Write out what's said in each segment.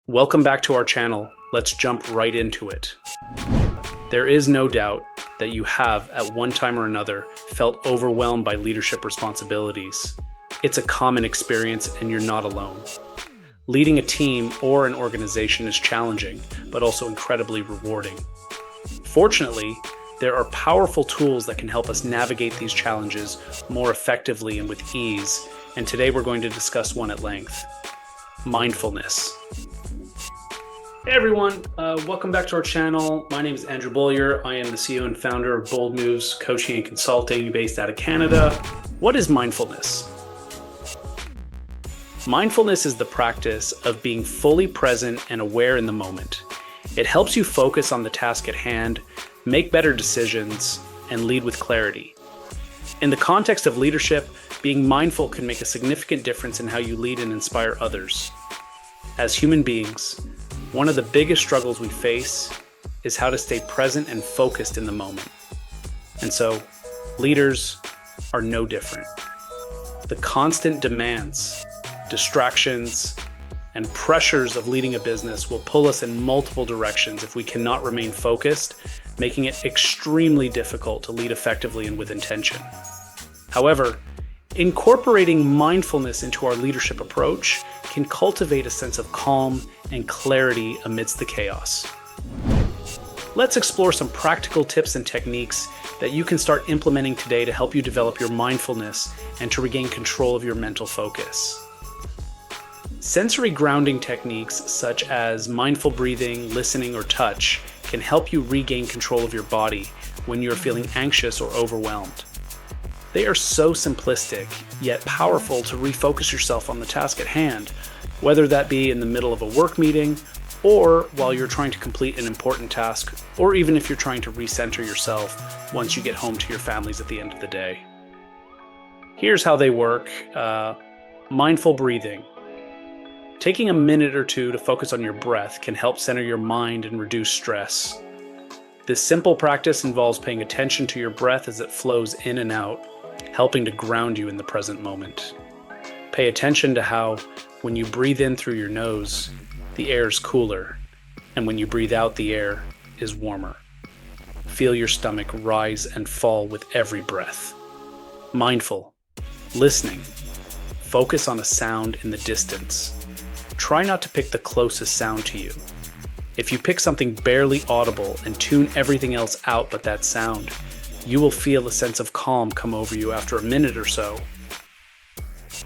Welcome back to our channel. Let's jump right into it. There is no doubt that you have, at one time or another, felt overwhelmed by leadership responsibilities. It's a common experience and you're not alone. Leading a team or an organization is challenging, but also incredibly rewarding. Fortunately, there are powerful tools that can help us navigate these challenges more effectively and with ease, and today we're going to discuss one at length: mindfulness. Hey everyone, welcome back to our channel. My name is Andrew Beaulieu. I am the CEO and founder of Bold Moves Coaching and Consulting based out of Canada. What is mindfulness? Mindfulness is the practice of being fully present and aware in the moment. It helps you focus on the task at hand, make better decisions, and lead with clarity. In the context of leadership, being mindful can make a significant difference in how you lead and inspire others. As human beings, one of the biggest struggles we face is how to stay present and focused in the moment. And so, leaders are no different. The constant demands, distractions, and pressures of leading a business will pull us in multiple directions if we cannot remain focused, making it extremely difficult to lead effectively and with intention. However, incorporating mindfulness into our leadership approach can cultivate a sense of calm and clarity amidst the chaos. Let's explore some practical tips and techniques that you can start implementing today to help you develop your mindfulness and to regain control of your mental focus. Sensory grounding techniques such as mindful breathing, listening, or touch can help you regain control of your body when you're feeling anxious or overwhelmed. They are so simplistic, yet powerful to refocus yourself on the task at hand, whether that be in the middle of a work meeting, or while you're trying to complete an important task, or even if you're trying to recenter yourself once you get home to your families at the end of the day. Here's how they work. Mindful breathing. Taking a minute or two to focus on your breath can help center your mind and reduce stress. This simple practice involves paying attention to your breath as it flows in and out, helping to ground you in the present moment. Pay attention to how, when you breathe in through your nose, the air is cooler, and when you breathe out, the air is warmer. Feel your stomach rise and fall with every breath. Mindful. Listening. Focus on a sound in the distance. Try not to pick the closest sound to you. If you pick something barely audible and tune everything else out but that sound, you will feel a sense of calm come over you after a minute or so.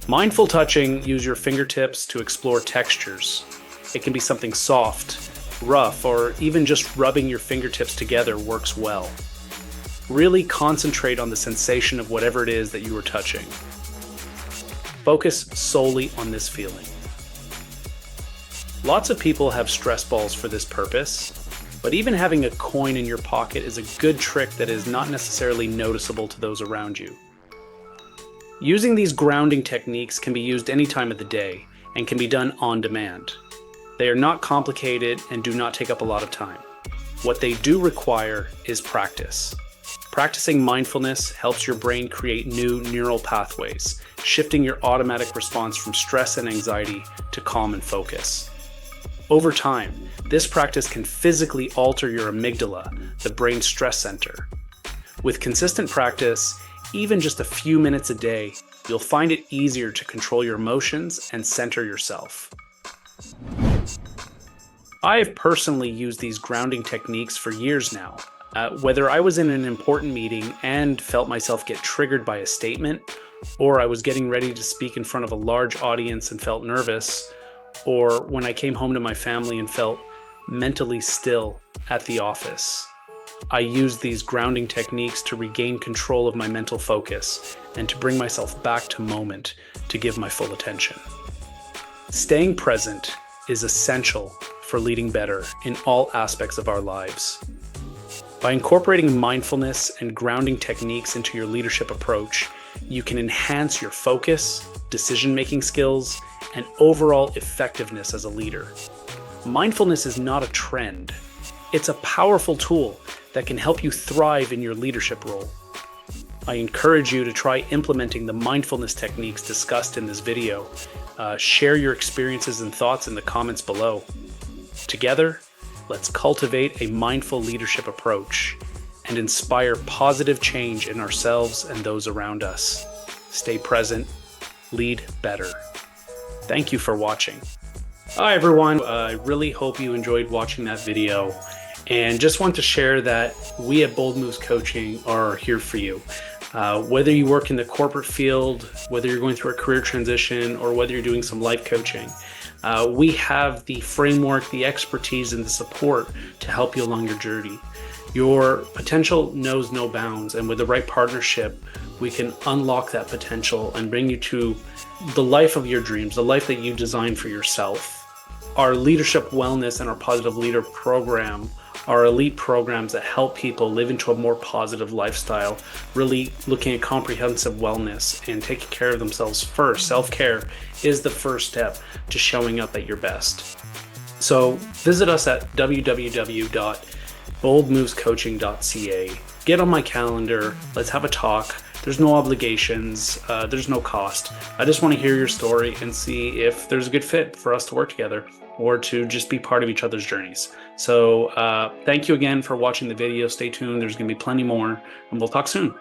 Mindful touching. Use your fingertips to explore textures. It can be something soft, rough, or even just rubbing your fingertips together works well. Really concentrate on the sensation of whatever it is that you are touching. Focus solely on this feeling. Lots of people have stress balls for this purpose, but even having a coin in your pocket is a good trick that is not necessarily noticeable to those around you. Using these grounding techniques can be used any time of the day and can be done on demand. They are not complicated and do not take up a lot of time. What they do require is practice. Practicing mindfulness helps your brain create new neural pathways, shifting your automatic response from stress and anxiety to calm and focus. Over time, this practice can physically alter your amygdala, the brain's stress center. With consistent practice, even just a few minutes a day, you'll find it easier to control your emotions and center yourself. I have personally used these grounding techniques for years now. Whether I was in an important meeting and felt myself get triggered by a statement, or I was getting ready to speak in front of a large audience and felt nervous, or when I came home to my family and felt mentally still at the office. I used these grounding techniques to regain control of my mental focus and to bring myself back to moment to give my full attention. Staying present is essential for leading better in all aspects of our lives. By incorporating mindfulness and grounding techniques into your leadership approach, you can enhance your focus, decision-making skills, and overall effectiveness as a leader. Mindfulness is not a trend. It's a powerful tool that can help you thrive in your leadership role. I encourage you to try implementing the mindfulness techniques discussed in this video. Share your experiences and thoughts in the comments below. Together, let's cultivate a mindful leadership approach and inspire positive change in ourselves and those around us. Stay present, lead better. Thank you for watching. Hi everyone, I really hope you enjoyed watching that video, and just want to share that we at Bold Moves Coaching are here for you. Whether you work in the corporate field, whether you're going through a career transition, or whether you're doing some life coaching, we have the framework, the expertise, and the support to help you along your journey. Your potential knows no bounds, and with the right partnership, we can unlock that potential and bring you to the life of your dreams, the life that you designed for yourself. Our leadership wellness and our positive leader program are elite programs that help people live into a more positive lifestyle, really looking at comprehensive wellness and taking care of themselves first. Self-care is the first step to showing up at your best. So visit us at www.boldmovescoaching.ca. Get on my calendar. Let's have a talk. There's no obligations. There's no cost. I just want to hear your story and see if there's a good fit for us to work together or to just be part of each other's journeys. So thank you again for watching the video. Stay tuned. There's going to be plenty more, and we'll talk soon.